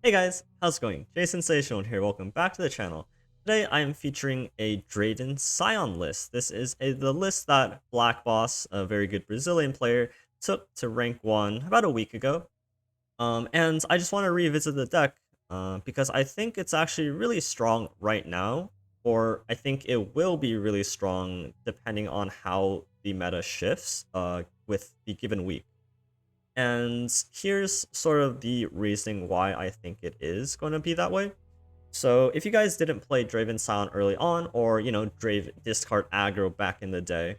Hey guys, how's it going? Sensational here, welcome back to the channel. Today I am featuring a Draven Sion list. This is the list that Black Boss, a very good Brazilian player, took to rank 1 about a week ago. And I just want to revisit the deck because I think it's actually really strong right now, or I think it will be really strong depending on how the meta shifts with the given week. And here's sort of the reasoning why I think it is going to be that way. So if you guys didn't play Draven Sion early on, or, Draven discard aggro back in the day,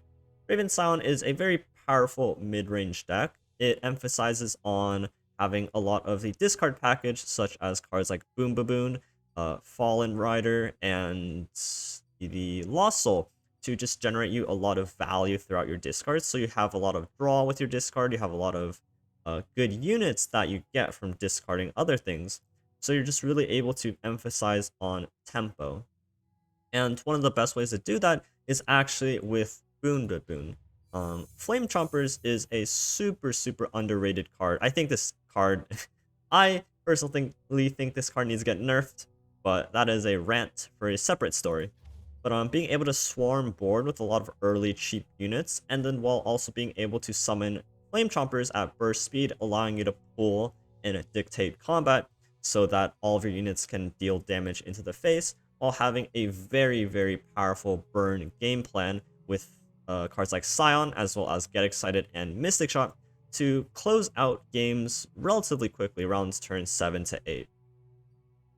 Draven Sion is a very powerful mid-range deck. It emphasizes on having a lot of the discard package, such as cards like Boom Baboon, Fallen Rider, and the Lost Soul, to just generate you a lot of value throughout your discards. So you have a lot of draw with your discard, you have a lot of good units that you get from discarding other things. So you're just really able to emphasize on tempo. And one of the best ways to do that is actually with Boon Baboon. Flame Chompers is a super underrated card. I think this card, I personally think this card needs to get nerfed, but that is a rant for a separate story. But being able to swarm board with a lot of early cheap units, and then while also being able to summon Flame Chompers at burst speed, allowing you to pull and dictate combat so that all of your units can deal damage into the face, while having a very powerful burn game plan with cards like Sion, as well as Get Excited and Mystic Shot, to close out games relatively quickly, around turns 7 to 8.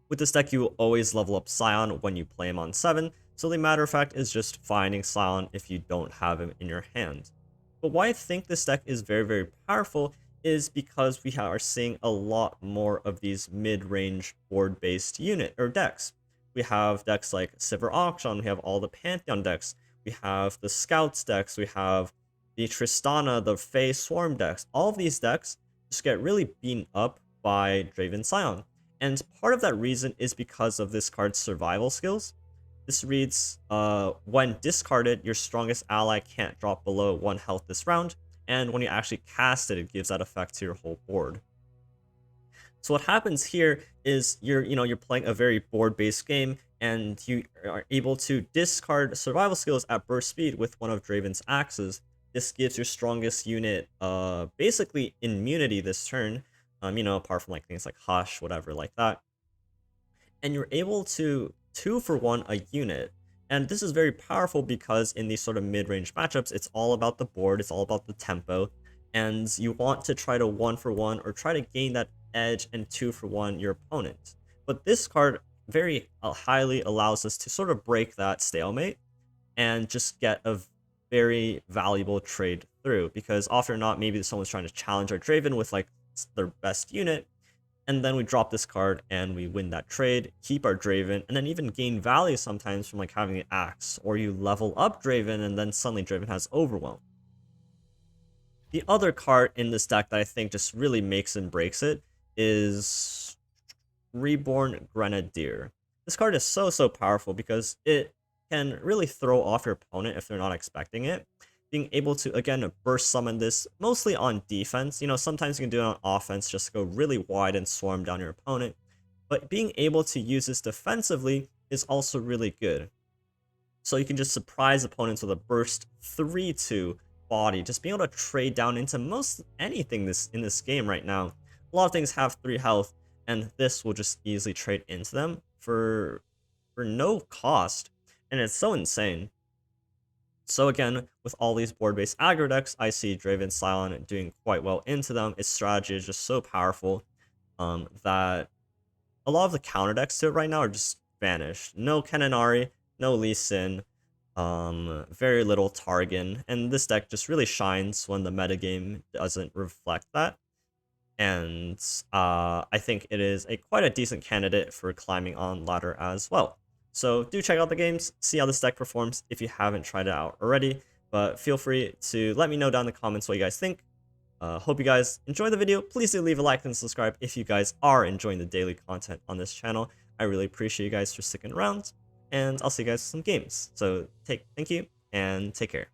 With this deck, you will always level up Sion when you play him on 7, so the matter of fact is just finding Sion if you don't have him in your hand. But why I think this deck is very powerful is because we are seeing a lot more of these mid-range board-based unit or decks. We have decks like Silver Auction, we have all the Pantheon decks, we have the Scouts decks, we have the Tristana, the Fae Swarm decks. All of these decks just get really beaten up by Draven Sion. And part of that reason is because of this card's survival skills. This reads, when discarded, your strongest ally can't drop below 1 health this round, and when you actually cast it, it gives that effect to your whole board. So what happens here is you're playing a very board-based game, and you are able to discard survival skills at burst speed with one of Draven's axes. This gives your strongest unit basically immunity this turn, apart from like things like Hush, whatever like that. And you're able to 2-for-1 a unit. And this is very powerful because in these sort of mid-range matchups, it's all about the board, it's all about the tempo, and you want to try to 1-for-1 or try to gain that edge and 2-for-1 your opponent. But this card very highly allows us to sort of break that stalemate and just get a very valuable trade through, because often or not, maybe someone's trying to challenge our Draven with like their best unit, and then we drop this card and we win that trade, keep our Draven, and then even gain value sometimes from like having an axe, or you level up Draven and then suddenly Draven has Overwhelm. The other card in this deck that I think just really makes and breaks it is Reborn Grenadier. This card is so powerful because it can really throw off your opponent if they're not expecting it. Being able to, again, burst summon this mostly on defense. Sometimes you can do it on offense, just go really wide and swarm down your opponent. But being able to use this defensively is also really good. So you can just surprise opponents with a burst 3-2 body. Just being able to trade down into most anything in this game right now. A lot of things have 3 health, and this will just easily trade into them for no cost. And it's so insane. So again, with all these board-based aggro decks, I see Draven Sion doing quite well into them. Its strategy is just so powerful that a lot of the counter decks to it right now are just vanished. No Kenanari, no Lee Sin, very little Targon, and this deck just really shines when the metagame doesn't reflect that. And I think it is quite a decent candidate for climbing on ladder as well. So do check out the games, see how this deck performs if you haven't tried it out already, but feel free to let me know down in the comments what you guys think. Hope you guys enjoy the video. Please do leave a like and subscribe if you guys are enjoying the daily content on this channel. I really appreciate you guys for sticking around, and I'll see you guys in some games. So thank you, and take care.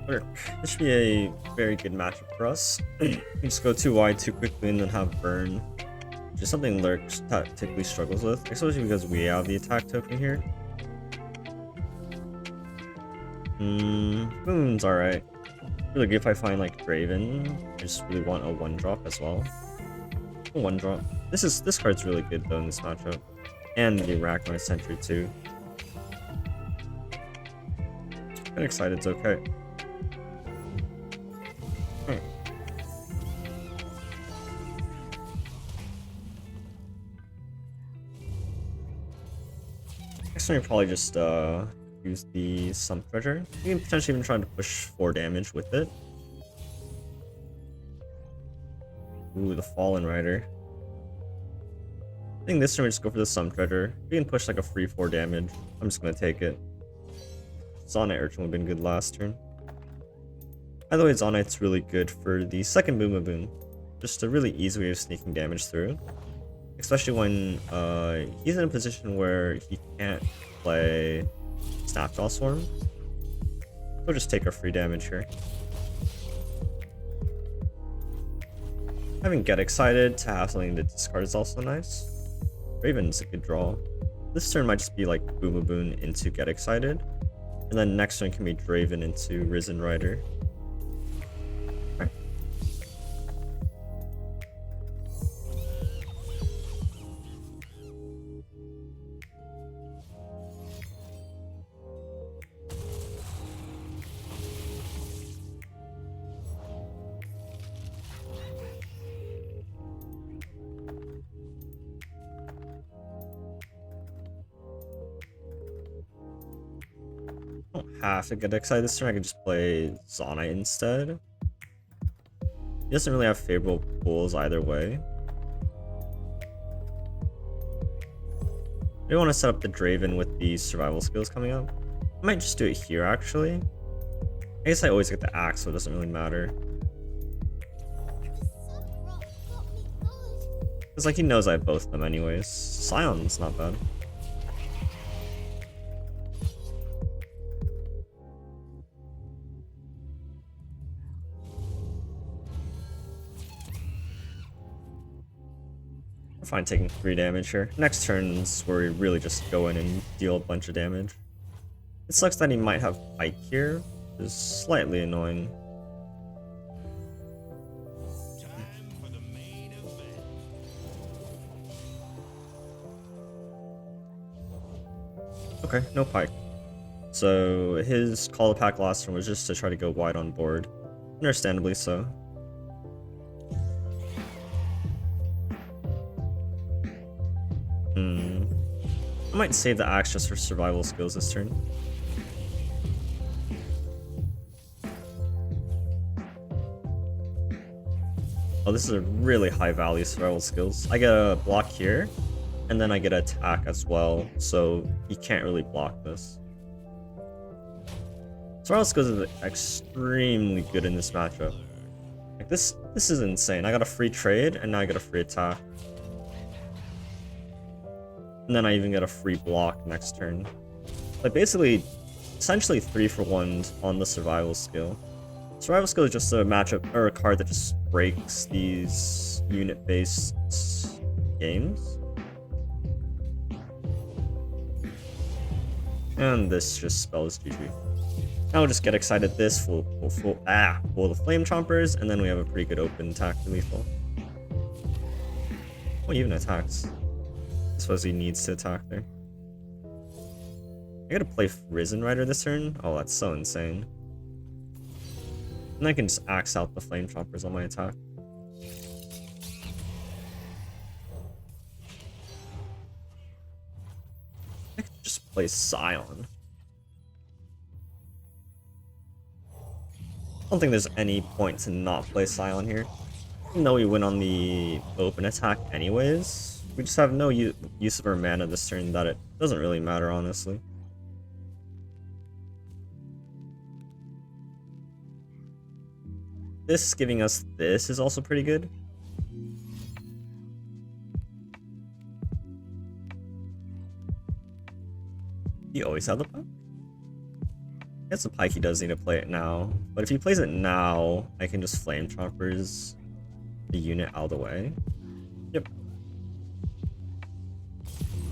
Lurk. This should be a very good matchup for us. We just go too wide too quickly and then have burn, which is something Lurk typically struggles with, especially because we have the attack token here. Boom's alright. Really good if I find like Draven. I just really want a 1-drop as well. A 1-drop. This card's really good though in this matchup. And the Arachnid Sentry too. Kinda excited, it's okay. Next time, you probably just use the Sump Treasure. You can potentially even try to push 4 damage with it. Ooh, the Fallen Rider. I think this turn we just go for the Sump Treasure. We can push like a free 4 damage. I'm just gonna take it. Zonite Urchin would have been good last turn. Either way, Zonite's really good for the second Boom. Just a really easy way of sneaking damage through. Especially when he's in a position where he can't play Snapjaw Swarm. We'll just take our free damage here. Having Get Excited to have something to discard is also nice. Raven's a good draw. This turn might just be like Boom into Get Excited. And then next turn can be Draven into Risen Rider. Alright. I don't have to get excited this turn, I can just play Zonite instead. He doesn't really have favorable pulls either way. I want to set up the Draven with the survival skills coming up. I might just do it here actually. I guess I always get the axe, so it doesn't really matter. It's like he knows I have both of them anyways. Sion's not bad. Fine taking 3 damage here. Next turn's where we really just go in and deal a bunch of damage. It sucks that he might have Pike here, which is slightly annoying. Okay, no Pike. So his call to pack last turn was just to try to go wide on board. Understandably so. I might save the axe just for survival skills this turn. Oh, this is a really high value survival skills. I get a block here, and then I get an attack as well, so he can't really block this. Survival skills is extremely good in this matchup. Like this is insane. I got a free trade, and now I get a free attack. And then I even get a free block next turn. Like basically, essentially 3-for-1 on the survival skill. Survival skill is just a matchup or a card that just breaks these unit-based games. And this just spells GG. Now we'll just get excited this full the flame chompers, and then we have a pretty good open attack to lethal. Oh, even attacks. I suppose he needs to attack there. I gotta play Risen Rider this turn? Oh, that's so insane. And I can just axe out the Flame Chompers on my attack. I could just play Sion. I don't think there's any point to not play Sion here. Even though we win on the open attack anyways. We just have no use of our mana this turn that it doesn't really matter, honestly. This giving us this is also pretty good. You always have the poke? guess the Pikey does need to play it now, but if he plays it now, I can just Flame Choppers the unit out of the way. Yep.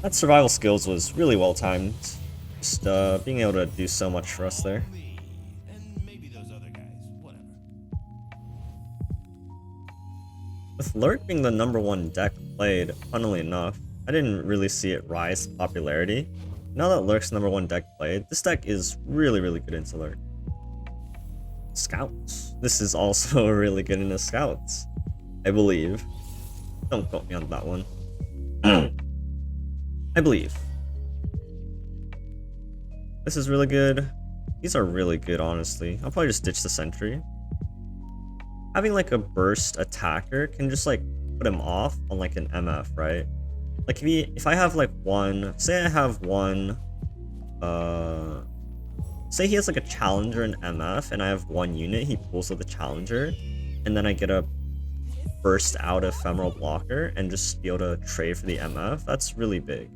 That survival skills was really well timed. Just being able to do so much for us there. With Lurk being the #1 deck played, funnily enough, I didn't really see it rise in popularity. Now that Lurk's #1 deck played, this deck is really good into Lurk. Scouts. This is also really good into Scouts, I believe. Don't quote me on that one. I believe. This is really good. These are really good, honestly. I'll probably just ditch the Sentry. Having like a burst attacker can just like put him off on like an MF, right? Like if I have like one, say I have one, say he has like a challenger in MF and I have one unit, he pulls with the challenger, and then I get a burst out ephemeral blocker and just be able to trade for the MF. That's really big.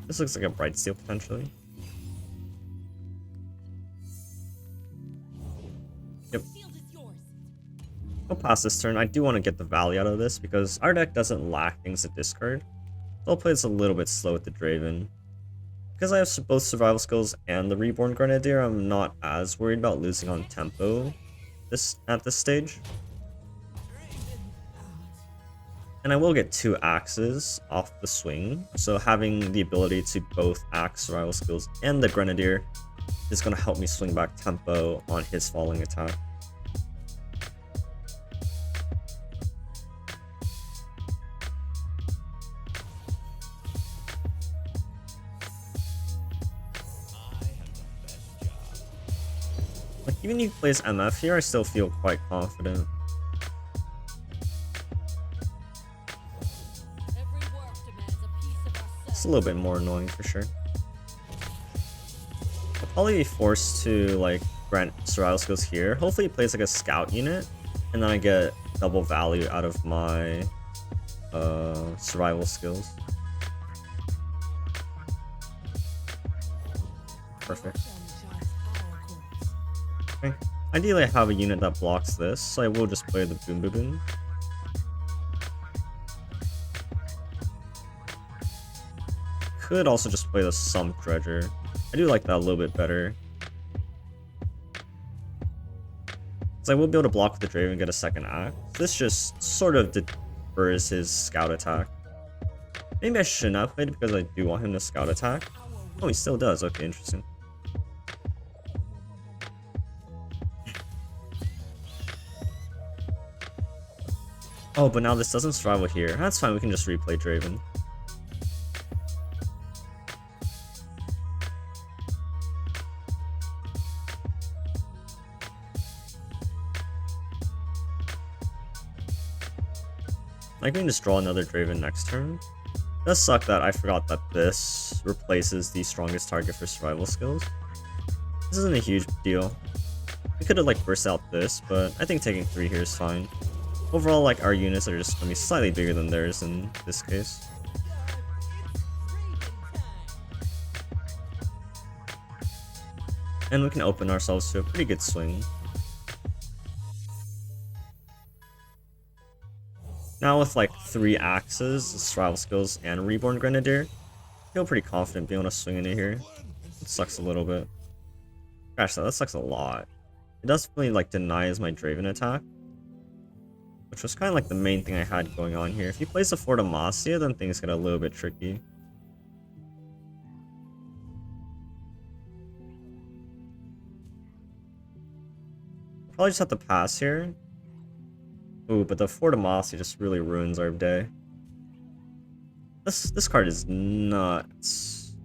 This looks like a bright steal potentially. Yep. I'll pass this turn. I do want to get the value out of this because our deck doesn't lack things to discard. So I'll play this a little bit slow with the Draven. Because I have both survival skills and the Reborn Grenadier, I'm not as worried about losing on tempo at this stage. And I will get 2 axes off the swing, so having the ability to both axe survival skills and the Grenadier is going to help me swing back tempo on his falling attack. Like, even if he plays MF here, I still feel quite confident. It's a little bit more annoying for sure. I'll probably be forced to like grant survival skills here. Hopefully he plays like a scout unit, and then I get double value out of my survival skills. Perfect. Okay. Ideally I have a unit that blocks this, so I will just play the Boom Boom Boom. Could also just play the Sump Dredger. I do like that a little bit better. So I will be able to block with the Draven and get a second axe. This just sort of defers his scout attack. Maybe I shouldn't have played it because I do want him to scout attack. Oh, he still does. Okay, interesting. Oh, but now this doesn't survival here. That's fine, we can just replay Draven. I can just draw another Draven next turn. It does suck that I forgot that this replaces the strongest target for survival skills. This isn't a huge deal. We could have like burst out this, but I think taking 3 here is fine. Overall, like, our units are just gonna be slightly bigger than theirs in this case. And we can open ourselves to a pretty good swing. Now with like 3 axes, survival skills, and Reborn Grenadier, I feel pretty confident being able to swing into here. It sucks a little bit. Gosh, that sucks a lot. It does really like denies my Draven attack, which was kind of like the main thing I had going on here. If he plays a Fort Demacia, then things get a little bit tricky. Probably just have to pass here. Ooh, but the Fort Demacia just really ruins our day. This card is nuts.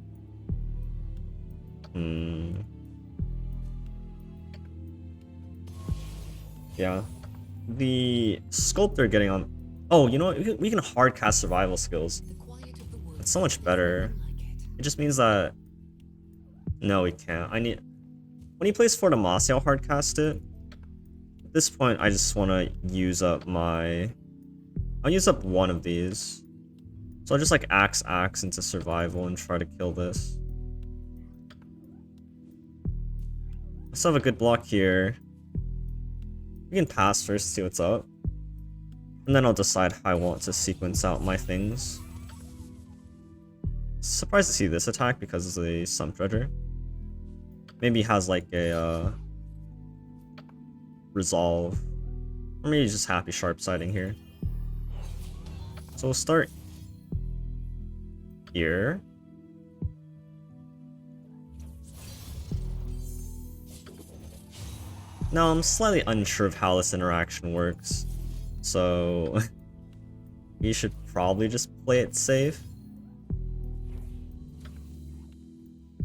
Yeah. The Sculptor getting on... Oh, you know what? We can hard cast survival skills. It's so much better. It just means that... No, we can't. I need... When he plays Fort Demacia, I'll hard cast it. At this point, I just want to use up my... I'll use up one of these. So I'll just like axe into survival and try to kill this. Still have a good block here. We can pass first, see what's up. And then I'll decide how I want to sequence out my things. Surprised to see this attack because of the Sump Dredger. Maybe he has like a resolve. Or maybe he's just happy sharp siding here. So we'll start here. Now I'm slightly unsure of how this interaction works. So you should probably just play it safe.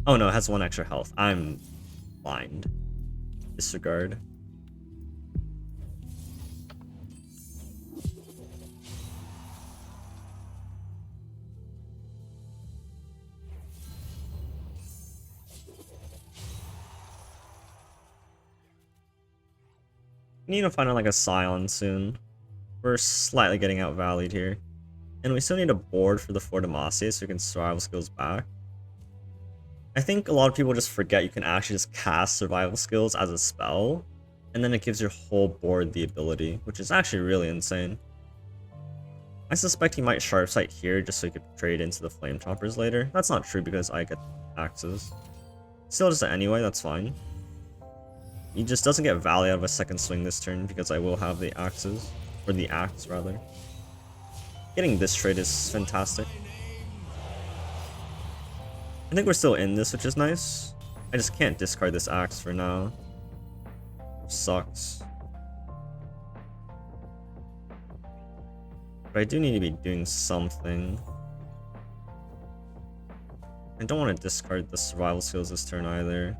Oh no, it has 1 extra health. I'm blind. Disregard. We need to find out like a Sion soon. We're slightly getting out-valued here. And we still need a board for the Fortamacia so we can survival skills back. I think a lot of people just forget you can actually just cast survival skills as a spell, and then it gives your whole board the ability, which is actually really insane. I suspect he might sharp sight here just so he could trade into the flame choppers later. That's not true because I get axes. Still does it anyway, that's fine. He just doesn't get value out of a second swing this turn because I will have the axes, or the axe rather. Getting this trade is fantastic. I think we're still in this, which is nice. I just can't discard this axe for now. Sucks. But I do need to be doing something. I don't want to discard the survival skills this turn either.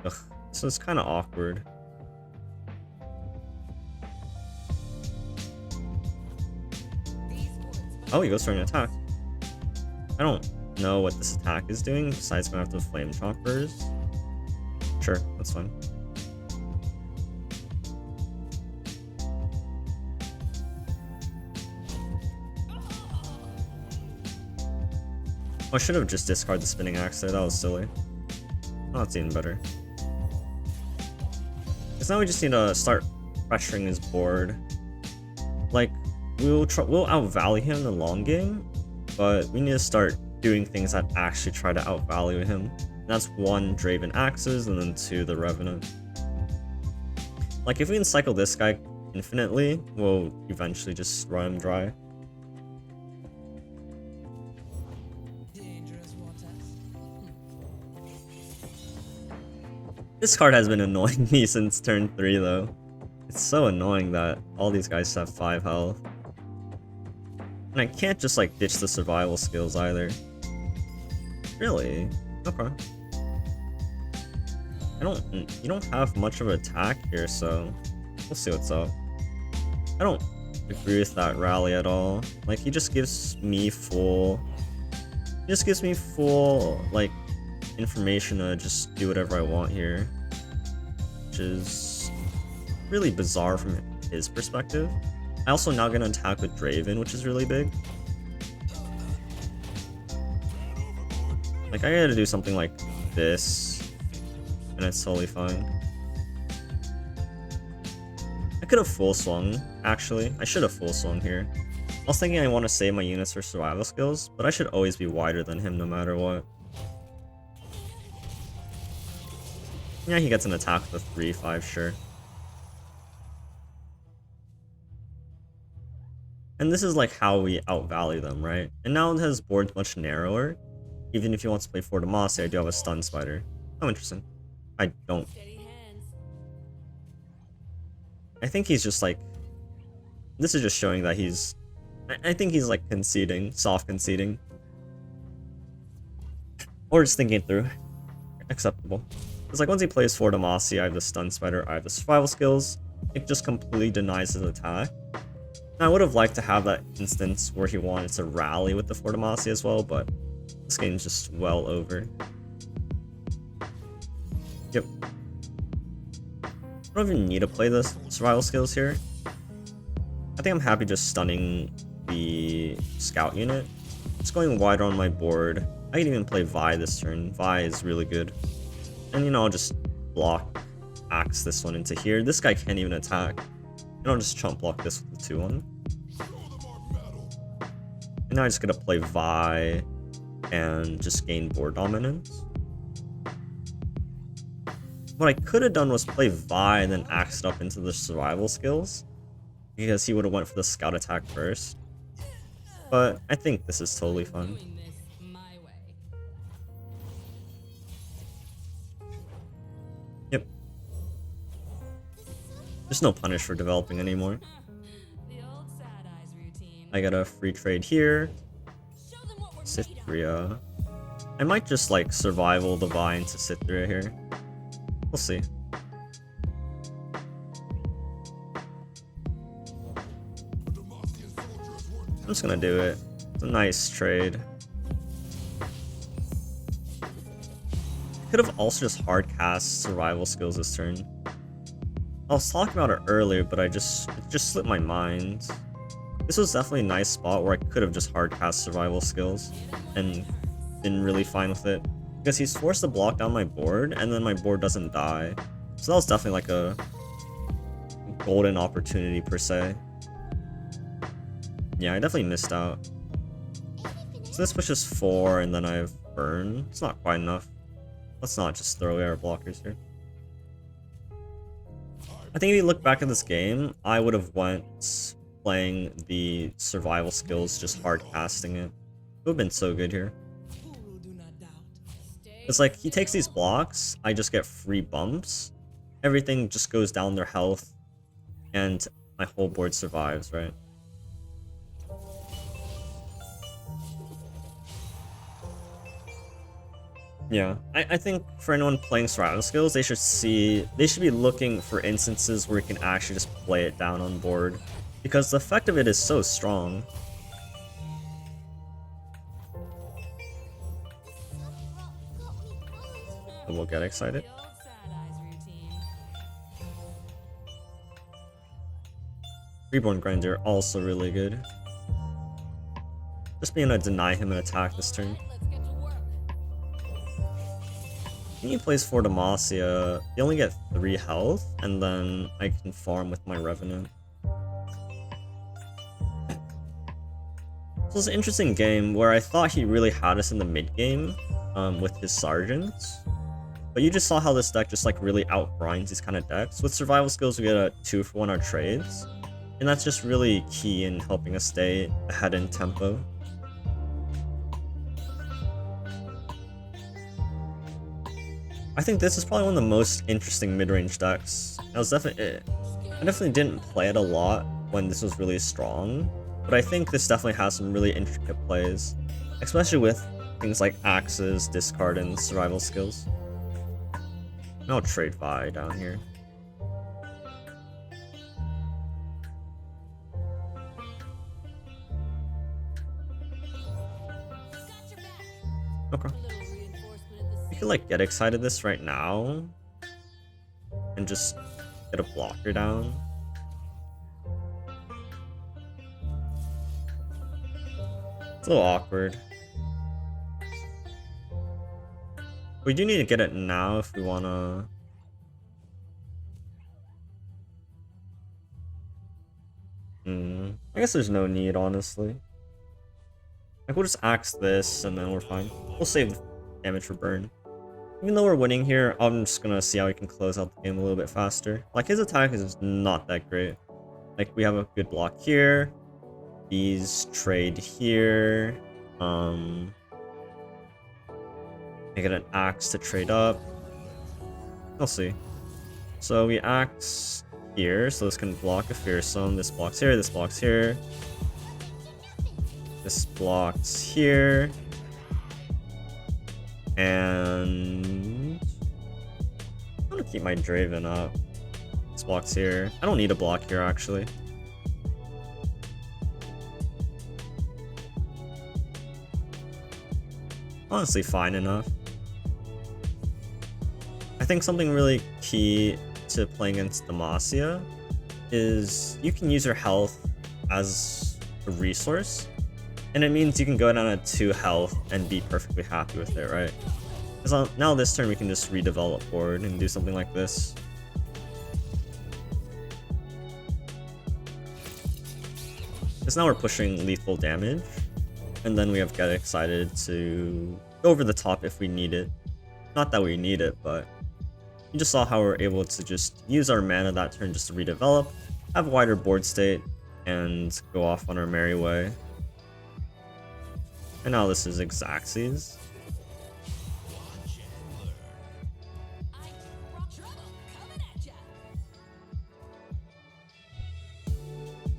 Ugh, so it's kind of awkward. Oh, he goes for an attack. I don't know what this attack is doing besides going after the flame choppers. Sure, that's fine. Oh, I should have just discarded the spinning axe there. That was silly. Oh, that's even better. Because now we just need to start pressuring his board. Like, we'll outvalue him in the long game, but we need to start doing things that actually try to outvalue him. And that's 1, Draven axes, and then 2, the Revenant. Like, if we can cycle this guy infinitely, we'll eventually just run him dry. This card has been annoying me since turn 3 though. It's so annoying that all these guys have 5 health. And I can't just like ditch the survival skills either. Really? Okay. You don't have much of an attack here, so we'll see what's up. I don't agree with that rally at all. Like, he just gives me full like information to just do whatever I want here, which is really bizarre from his perspective. I also now get an attack with Draven, which is really big. Like, I gotta do something like this, and it's totally fine. I could have full swung, actually. I should have full swung here. I was thinking I want to save my units for survival skills, but I should always be wider than him no matter what. Yeah, he gets an attack with a 3-5, sure. And this is like how we outvalue them, right? And now his board's much narrower. Even if he wants to play Fortamacia, I do have a stun spider. Oh, interesting. I don't. I think he's just like... This is just showing that he's... I think he's like conceding, soft conceding. Or just thinking it through. Acceptable. It's like once he plays Fortamacia, I have the stun spider, I have the survival skills. It just completely denies his attack. And I would have liked to have that instance where he wanted to rally with the Fortamacia as well, but this game's just well over. Yep. I don't even need to play the survival skills here. I think I'm happy just stunning the scout unit. It's going wider on my board. I can even play Vi this turn. Vi is really good. And you know, I'll just block axe this one into here. This guy can't even attack. And I'll just chump block this with the 2-1. And now I just gotta play Vi and just gain board dominance. What I could have done was play Vi and then axed up into the survival skills, because he would have went for the scout attack first. But I think this is totally fun. Yep. There's no punish for developing anymore. I got a free trade here. Cythria. I might just like survival the vine to Cythria here. We'll see. I'm just gonna do it. It's a nice trade. Could have also just hard cast survival skills this turn. I was talking about it earlier, but it just slipped my mind. This was definitely a nice spot where I could have just hard cast survival skills and been really fine with it. Because he's forced to block down my board, and then my board doesn't die. So that was definitely like a golden opportunity per se. Yeah, I definitely missed out. So this pushes 4, and then I have burn. It's not quite enough. Let's not just throw away our blockers here. I think if you look back at this game, I would have went playing the survival skills, just hard casting it. It would have been so good here. It's like, he takes these blocks, I just get free bumps, everything just goes down their health, and my whole board survives, right? Yeah, I think for anyone playing survival skills, they should be looking for instances where you can actually just play it down on board, because the effect of it is so strong. And we'll get excited. Reborn Grinder, also really good. Just being able to deny him an attack this turn. When he plays for Demacia, they only get 3 health, and then I can farm with my Revenant. So it's an interesting game where I thought he really had us in the mid game with his Sergeants. But you just saw how this deck just like really outgrinds these kind of decks. With survival skills, we get a 2-for-1 on our trades. And that's just really key in helping us stay ahead in tempo. I think this is probably one of the most interesting mid-range decks. I definitely didn't play it a lot when this was really strong, but I think this definitely has some really intricate plays, especially with things like axes, discard, and survival skills. And I'll trade Vi down here. Okay. You could like get excited this right now and just get a blocker down. It's a little awkward. We do need to get it now if we wanna. I guess there's no need, honestly. Like, we'll just axe this and then we're fine. We'll save damage for burn. Even though we're winning here, I'm just gonna see how we can close out the game a little bit faster. Like, his attack is not that great. Like, we have a good block here. These trade here. I get an axe to trade up. We'll see. So we axe here, so this can block a fearsome. This blocks here, this blocks here. This blocks here. And I'm gonna keep my Draven up. This blocks here. I don't need a block here, actually. Honestly, fine enough. I think something really key to playing against Demacia is you can use your health as a resource, and it means you can go down to 2 health and be perfectly happy with it, right? Because now this turn we can just redevelop board and do something like this. Because now we're pushing lethal damage. And then we have Get Excited to go over the top if we need it. Not that we need it, but you just saw how we're able to just use our mana that turn just to redevelop, have a wider board state, and go off on our merry way. And now this is Xaxes.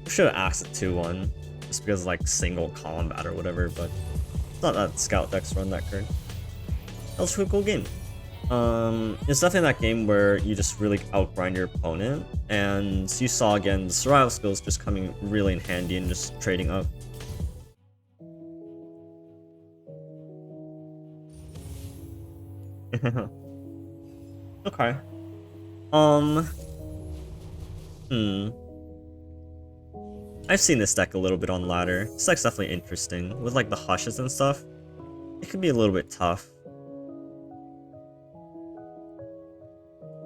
We should have asked it 2-1, just because like single combat or whatever, but it's not that scout decks run that card. That was a cool game. It's definitely that game where you just really outgrind your opponent, and you saw again the survival skills just coming really in handy and just trading up. Okay. I've seen this deck a little bit on ladder. This deck's definitely interesting. With like the hushes and stuff, it could be a little bit tough.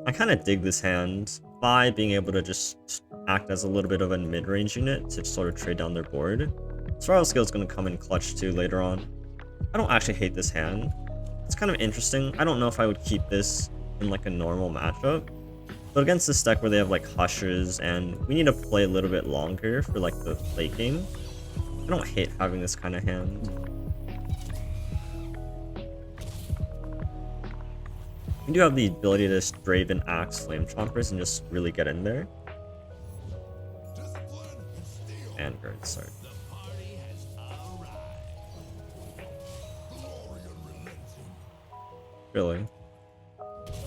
I kind of dig this hand by being able to just act as a little bit of a mid-range unit to sort of trade down their board. Survival skill is going to come in clutch too later on. I don't actually hate this hand. It's kind of interesting. I don't know if I would keep this in like a normal matchup. But against this deck where they have like hushes and we need to play a little bit longer for like the late game, I don't hate having this kind of hand. You do have the ability to just Draven Axe Flame Chompers and just really get in there. And Guard start. Really?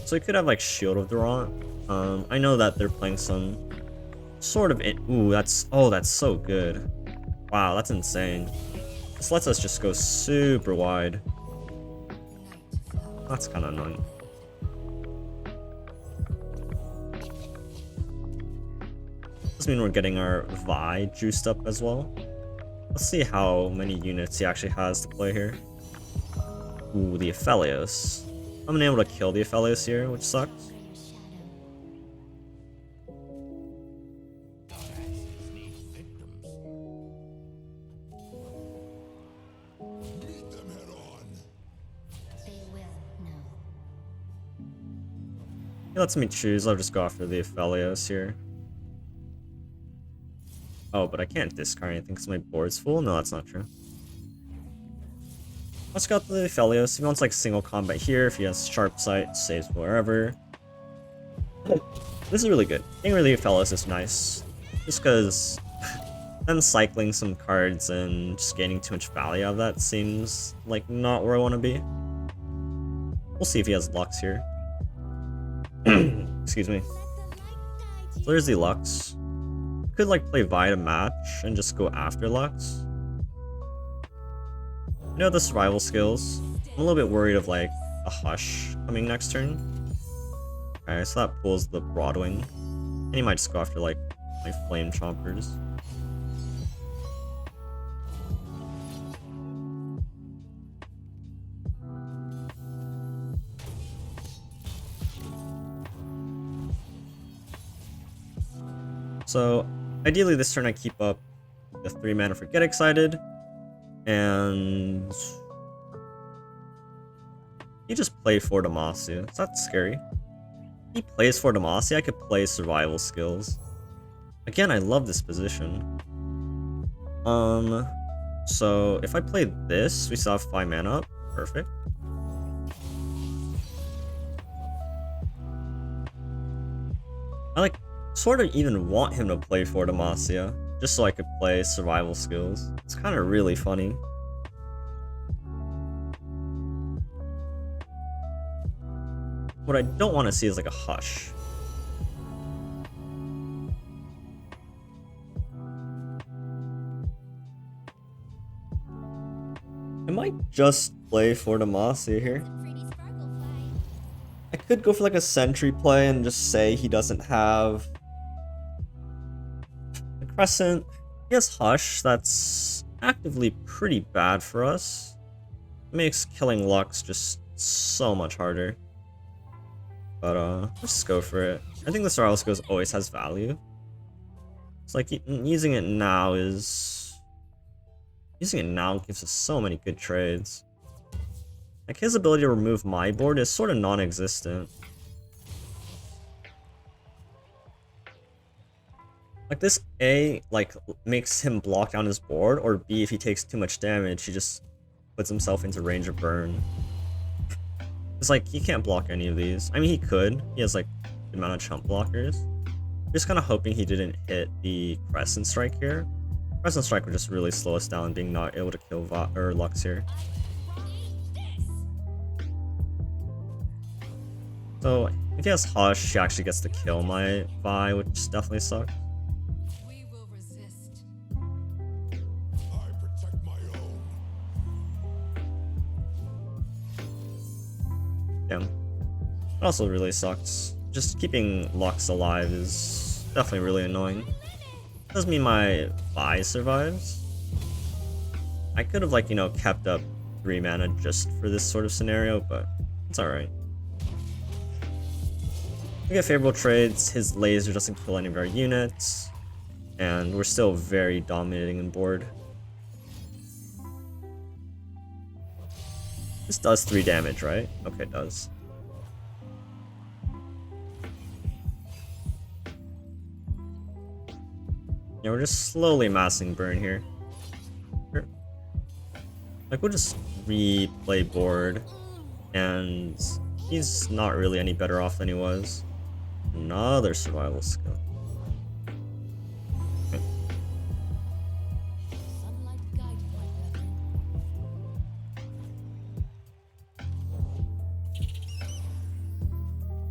So you could have like Shield of Durant. I know that they're playing some sort of ooh, that's so good. Wow, that's insane. This lets us just go super wide. That's kind of annoying. Does mean we're getting our Vi juiced up as well. Let's see how many units he actually has to play here. Ooh, the Aphelios. I'm unable to kill the Aphelios here, which sucks. He lets me choose. I'll just go after the Aphelios here. Oh, but I can't discard anything because my board's full? No, that's not true. Let's go to the Aphelios. If he wants like single combat here, if he has sharp sight, saves wherever. This is really good. Getting rid of the Aphelios is nice. Just because then cycling some cards and just gaining too much value out of that seems like not where I want to be. We'll see if he has Lux here. Excuse me. So there's the Lux. Could like play Vi to match and just go after Lux. You know the survival skills. I'm a little bit worried of like a Hush coming next turn. Alright, so that pulls the Broadwing. And he might just go after like my Flame Chompers. So ideally this turn I keep up the 3 mana for Get Excited. And he just played for Demacia. Is that scary? He plays for Demacia, I could play survival skills. Again, I love this position. So if I play this, we still have 5 mana up. Perfect. I like sort of even want him to play for Demacia, just so I could play survival skills. It's kind of really funny. What I don't want to see is like a Hush. I might just play for Demacia here. I could go for like a Sentry play and just say he doesn't have a Crescent. He has Hush, that's actively pretty bad for us. It makes killing Lux just so much harder. But let's just go for it. I think the survival skills always has value. It's like using it now is Using it now gives us so many good trades. Like, his ability to remove my board is sort of non-existent. Like, this A, like, makes him block down his board, or B, if he takes too much damage, he just puts himself into range of burn. It's like, he can't block any of these. I mean, he could. He has, like, the amount of chump blockers. Just kind of hoping he didn't hit the Crescent Strike here. Crescent Strike would just really slow us down, being not able to kill Lux here. So, if he has Hush, he actually gets to kill my Vi, which definitely sucks. Damn. It also really sucks. Just keeping Lux alive is definitely really annoying. Doesn't mean my Vi survives. I could have, like, you know, kept up 3 mana just for this sort of scenario, but it's alright. We get favorable trades, his laser doesn't kill any of our units, and we're still very dominating in board. This does 3 damage, right? Okay, it does. Yeah, we're just slowly amassing burn here. Like, we'll just replay board, and he's not really any better off than he was. Another survival skill. Okay.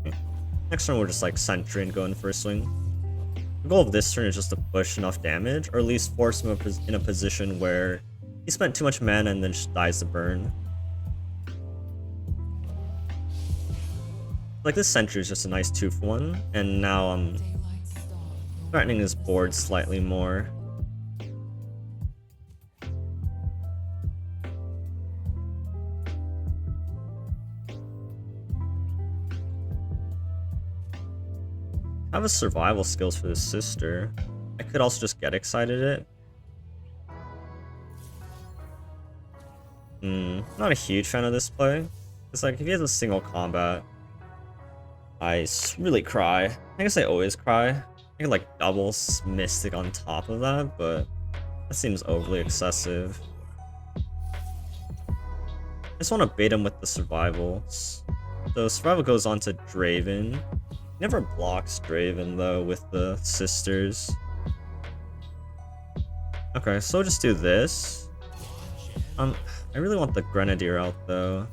Okay. Next turn we're just like sentry and go in first swing. The goal of this turn is just to push enough damage, or at least force him in a position where he spent too much mana and then just dies to burn. Like, this sentry is just a nice 2-for-1, and now I'm threatening his board slightly more. I have a survival skills for this sister. I could also just get excited it. Not a huge fan of this play. It's like, if he has a single combat, I really cry. I guess I always cry. I could like double Mystic on top of that, but that seems overly excessive. I just want to bait him with the survivals. So survival goes on to Draven. He never blocks Draven though with the sisters. Okay, so just do this. I really want the Grenadier out though.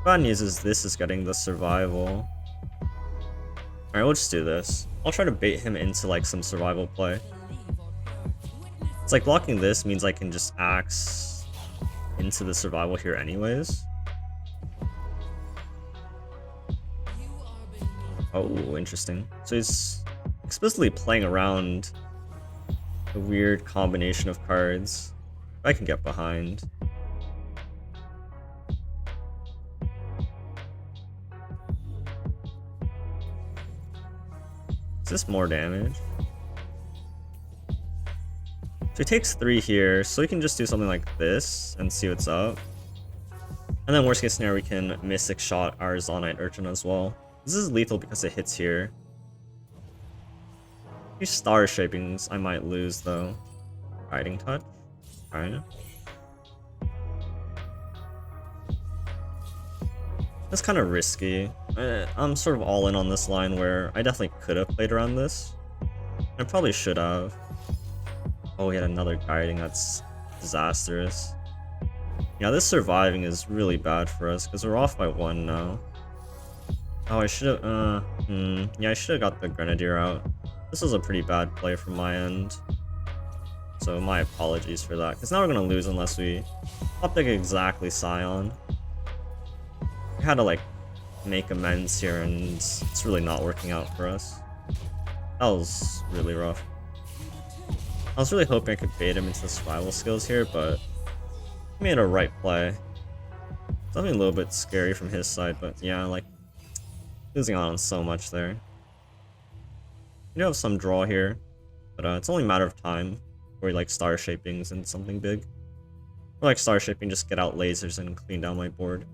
Bad news is this is getting the survival. Alright, we'll just do this. I'll try to bait him into like some survival play. It's like blocking this means I can just axe into the survival here anyways. Oh, interesting. So he's explicitly playing around a weird combination of cards I can get behind. Is this more damage? So he takes 3 here, so we can just do something like this and see what's up. And then worst case scenario, we can Mystic Shot our Zonite Urchin as well. This is lethal because it hits here. These Star Shapings I might lose though. Guiding Touch? Alright. That's kind of risky. I'm sort of all in on this line where I definitely could have played around this. I probably should have. Oh, we had another guiding. That's disastrous. Yeah, this surviving is really bad for us because we're off by 1 now. Oh, I should have. Yeah, I should have got the Grenadier out. This was a pretty bad play from my end. So my apologies for that. Because now we're going to lose unless we top deck exactly Sion. We had to like make amends here and it's really not working out for us. That was really rough. I was really hoping I could bait him into the survival skills here, but he made a right play. Something a little bit scary from his side, but yeah, like losing out on so much there. We do have some draw here. but it's only a matter of time before he like star shapings and something big. Or like star shaping, just get out lasers and clean down my board.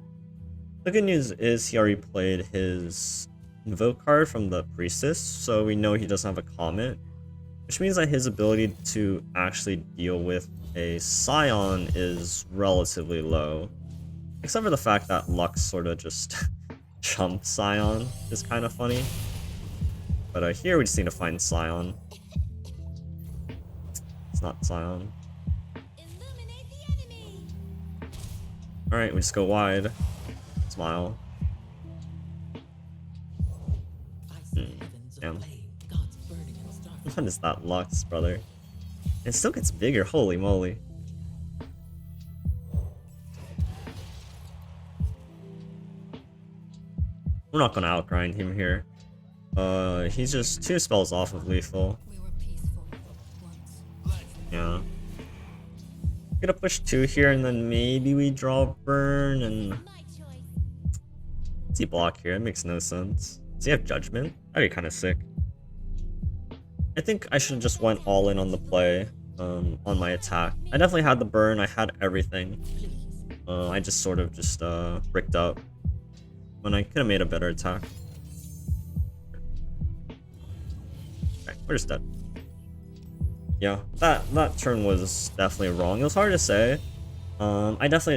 The good news is he already played his invoke card from the priestess, so we know he doesn't have a comet, which means that his ability to actually deal with a Sion is relatively low. Except for the fact that Lux sort of just chumped Sion is kind of funny. But here we just need to find Sion. It's not Sion. Alright, we just go wide. Smile. Damn. What is that Lux, brother? It still gets bigger, holy moly. We're not gonna outgrind him here. He's just 2 spells off of lethal. Yeah. Gonna push 2 here and then maybe we draw burn and... Does he block here? It makes no sense. Does he have judgment? That'd be kind of sick. I think I should have just went all in on the play, on my attack. I definitely had the burn, I had everything. I just sort of just bricked up when I could have made a better attack. Okay, we're just dead. Yeah, that turn was definitely wrong. It was hard to say. I definitely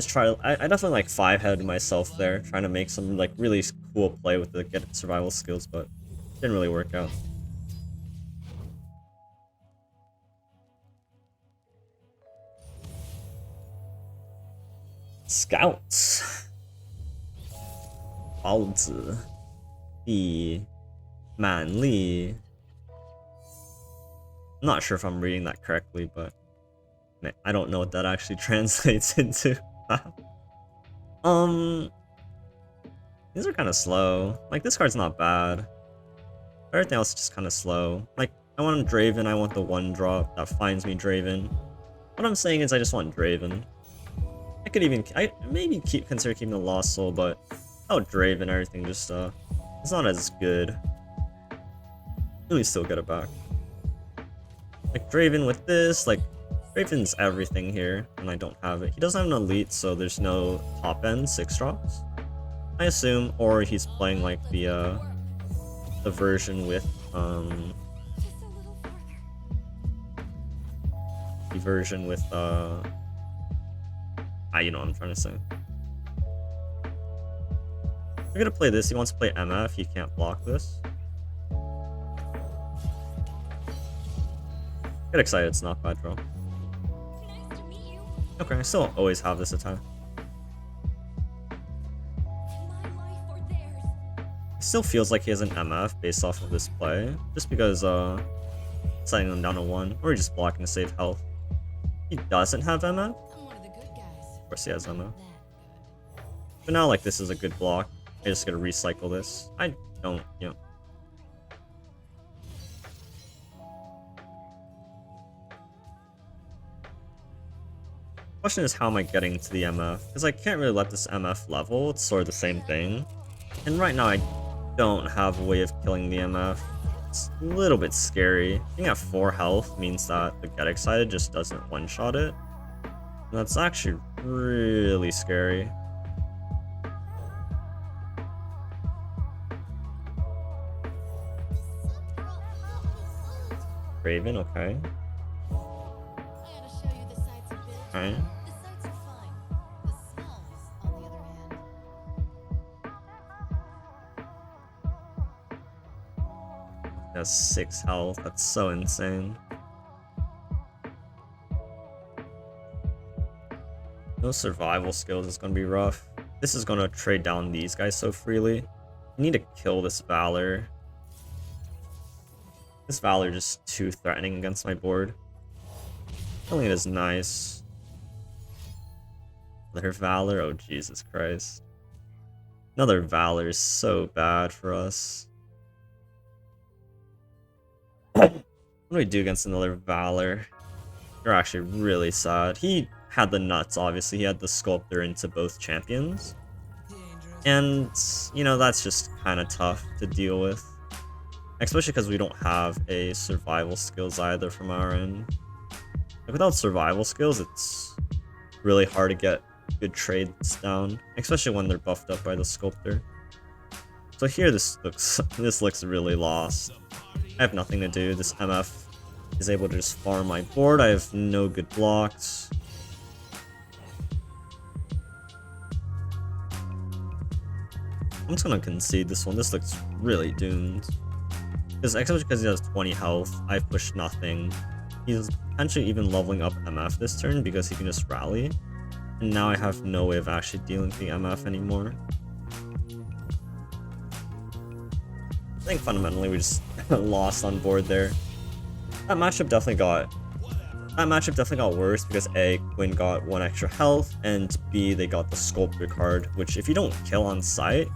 like 5-headed myself there, trying to make some like really cool play with the get survival skills, but didn't really work out. Scouts. 包子 the 蛮力 I'm not sure if I'm reading that correctly, but man, I don't know what that actually translates into. These are kind of slow. Like, this card's not bad. Everything else is just kind of slow. Like, I want Draven, I want the 1-drop that finds me Draven. What I'm saying is I just want Draven. I could even, I maybe consider keeping the Lost Soul, but without Draven, everything just, it's not as good. Really still get it back. Like, Draven with this, like, Draven's everything here, and I don't have it. He doesn't have an elite, so there's no top end 6-drops, I assume, or he's playing like the version with you know what I'm trying to say. We're gonna play this. He wants to play MF. He can't block this. Get excited. It's not bad draw. Okay, I still always have this attack. It still feels like he has an MF based off of this play, just because setting them down to 1, or just blocking to save health. He doesn't have MF. Of course he has MF. But now, like, this is a good block. I just gotta recycle this. I don't, you know. Question is, how am I getting to the MF? Because I can't really let this MF level. It's sort of the same thing. And right now I don't have a way of killing the MF. It's a little bit scary. Being at 4 health means that the Get Excited just doesn't one-shot it. And that's actually really scary. Raven, okay. Okay. Has 6 health. That's so insane. No survival skills is going to be rough. This is going to trade down these guys so freely. I need to kill this Valor. This Valor just too threatening against my board. Killing it is nice. Another Valor? Oh, Jesus Christ. Another Valor is so bad for us. What do we do against another Valor? They're actually really sad. He had the nuts, obviously. He had the Sculptor into both champions. And, you know, that's just kind of tough to deal with. Especially because we don't have a survival skills either from our end. Like without survival skills, it's really hard to get good trades down, especially when they're buffed up by the sculptor. So here this looks really lost. I have nothing to do. This MF is able to just farm my board. I have no good blocks. I'm just gonna concede this one. This looks really doomed. Especially because he has 20 health, I've pushed nothing. He's potentially even leveling up MF this turn because he can just rally. And now I have no way of actually dealing with the MF anymore. I think fundamentally we just lost on board there. That matchup definitely got worse because A, Quinn got 1 extra health, and B, they got the Sculptor card, which if you don't kill on sight,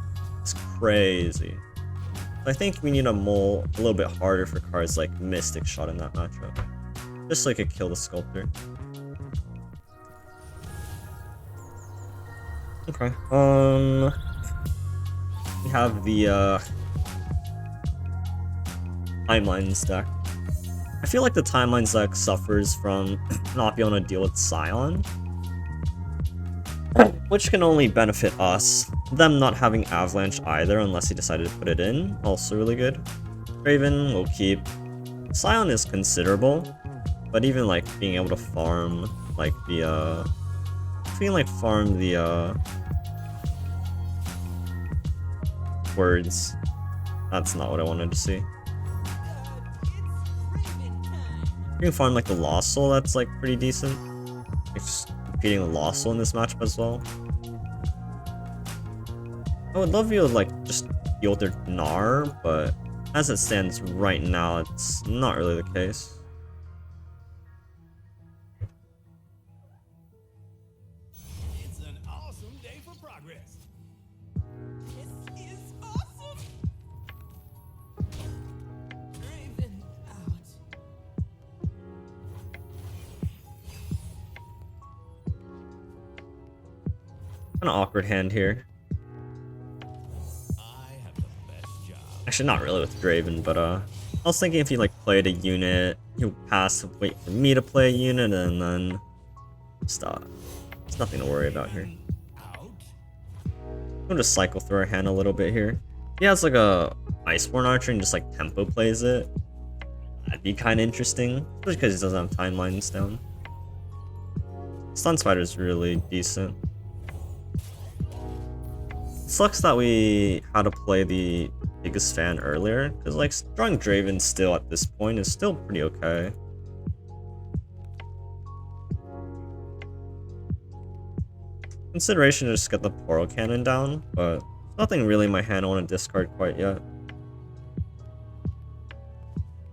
it's crazy. So I think we need to mull a little bit harder for cards like Mystic Shot in that matchup, just so I could kill the Sculptor. Okay, we have the Timelines deck. I feel like the Timelines deck suffers from not being able to deal with Sion, which can only benefit us. Them not having Avalanche either, unless he decided to put it in, also really good. Draven will keep. Sion is considerable, but even like being able to farm like the words, that's not what I wanted to see. You can farm like the Lost Soul, that's like pretty decent. It's competing the Lost Soul in this matchup as well. I would love you to like just deal with their Gnar, but as it stands right now, it's not really the case. It's an awesome day for progress. This is awesome. Draven out. Kind of awkward hand here. Actually, not really with Draven, but I was thinking if he like played a unit, he would pass, wait for me to play a unit, and then stop. There's nothing to worry about here. We'll just cycle through our hand a little bit here. He has like a Iceborne Archer and just like tempo plays it. That'd be kind of interesting, especially because he doesn't have timelines down. Stun Spider is really decent. Sucks that we had to play the biggest fan earlier, because like drawing Draven still at this point is still pretty okay. Consideration to just get the Portal Cannon down, but nothing really in my hand I want to discard quite yet.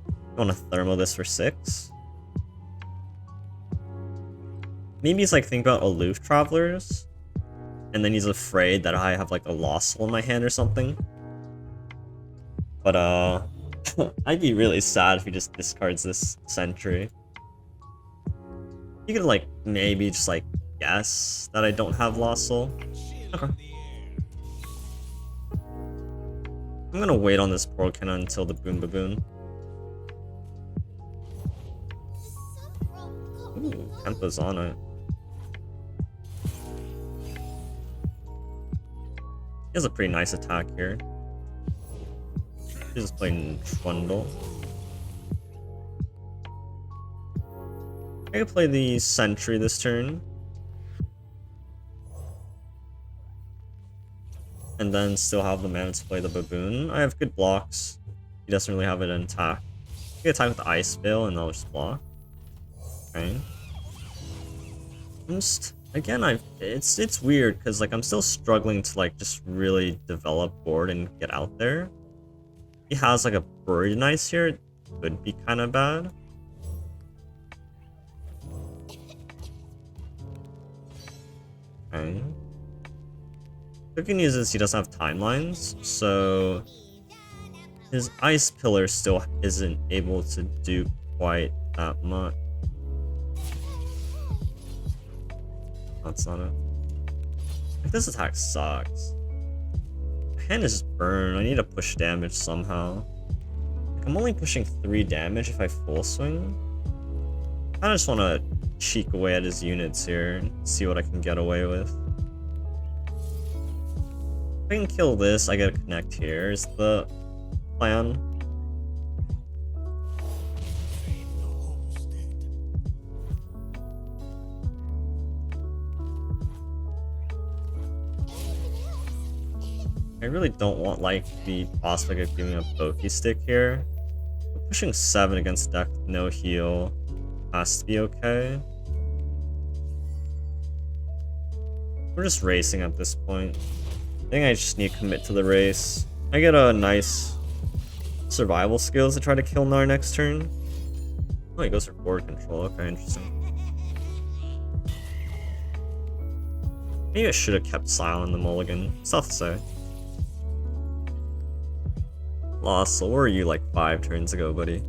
I want to thermo this for 6. Maybe he's like thinking about Aloof Travelers, and then he's afraid that I have like a Lost Soul in my hand or something. But I'd be really sad if he just discards this Sentry. You could like maybe just like guess that I don't have Lost Soul. Okay. I'm gonna wait on this Portal Cannon until the Boom Baboon. Ooh, Tempo's on it. He has a pretty nice attack here. He's just playing Trundle. I could play the Sentry this turn. And then still have the mana to play the Baboon. I have good blocks. He doesn't really have it in attack. I can attack with the Ice Veil and I'll just block. Okay. Again, it's weird because like I'm still struggling to like just really develop board and get out there. He has like a Buried Ice here, it could be kind of bad. Okay. The good news is he doesn't have timelines, so his Ice Pillar still isn't able to do quite that much. That's not it. Like, this attack sucks. My hand is just burned. I need to push damage somehow. I'm only pushing 3 damage if I full swing. I just want to cheek away at his units here and see what I can get away with. If I can kill this, I get a connect here, is the plan. I really don't want like the prospect of giving a pokey stick here. But pushing 7 against deck with no heal has to be okay. We're just racing at this point. I think I just need to commit to the race. I get a nice survival skills to try to kill Gnar next turn. Oh, he goes for board control. Okay, interesting. Maybe I should have kept silent the mulligan. It's tough to say. Lost, so where were you like 5 turns ago, buddy?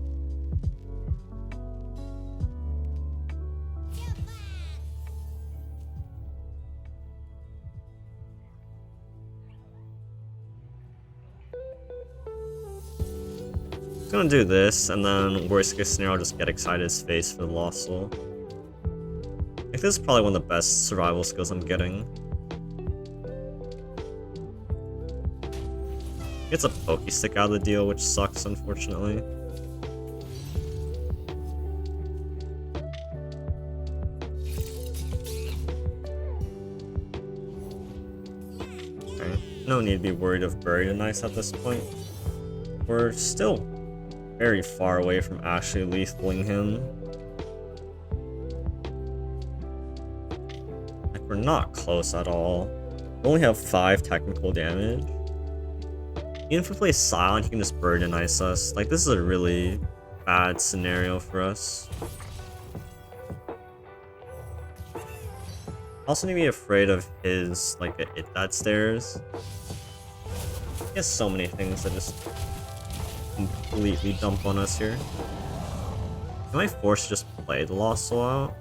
I'm gonna do this, and then worst case scenario, I'll just get excited his face for the Lost Soul. Like, this is probably one of the best survival skills I'm getting. Gets a pokey stick out of the deal, which sucks, unfortunately. Okay, no need to be worried of Buried in Ice at this point. We're still very far away from actually lethaling him. Like, we're not close at all. We only have 5 technical damage. Even if we play silent, he can just Burden and Ice us. Like, this is a really bad scenario for us. Also need to be afraid of his, like, It That Stairs. He has so many things that just completely dump on us here. Am I forced to just play the Lost Soul out?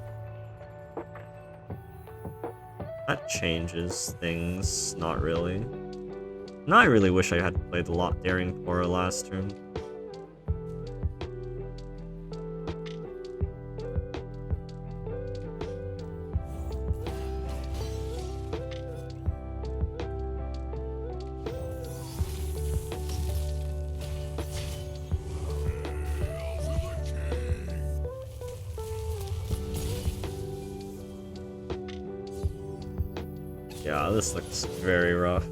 That changes things, not really. Now I really wish I had played the lot Daring Pora last turn. Yeah, this looks very rough.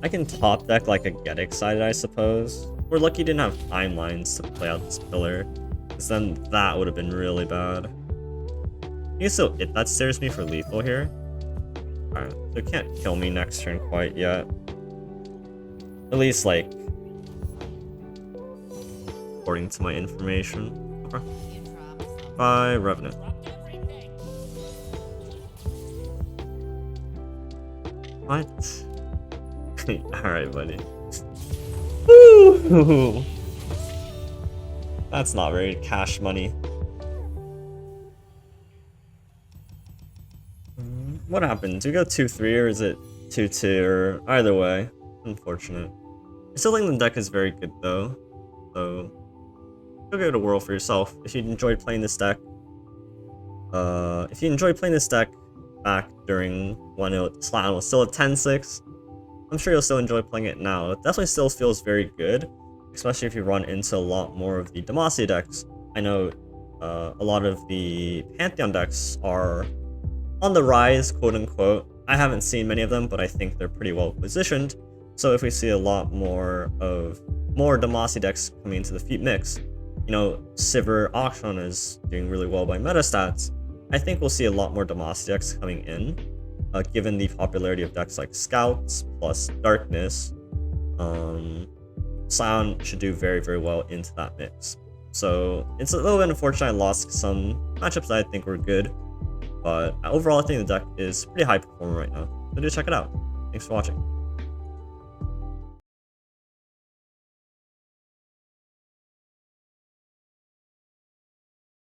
I can top deck like a Get Excited, I suppose. We're lucky he didn't have timelines to play out this pillar, because then that would have been really bad. You can still It That Stairs me for lethal here. Alright, so it can't kill me next turn quite yet. At least, like, according to my information. Okay. Bye, Revenant. What? Alright, buddy. Woo! That's not very cash money. What happened? Do we go 2-3 or is it 2-2? Or either way. Unfortunate. I still think the deck is very good though. So go give it a whirl for yourself. If you enjoyed playing this deck. If you enjoyed playing this deck back during when Slan was still at 10-6. I'm sure you'll still enjoy playing it now. It definitely still feels very good, especially if you run into a lot more of the Demacia decks. I know a lot of the Pantheon decks are on the rise, quote unquote. I haven't seen many of them, but I think they're pretty well positioned. So if we see a lot more Demacia decks coming into the Feat mix, you know, Sivir Auction is doing really well by meta stats. I think we'll see a lot more Demacia decks coming in. Given the popularity of decks like Scouts plus Darkness, Sion should do very, very well into that mix. So it's a little bit unfortunate I lost some matchups that I think were good, but overall I think the deck is pretty high performing right now. So do check it out. Thanks for watching.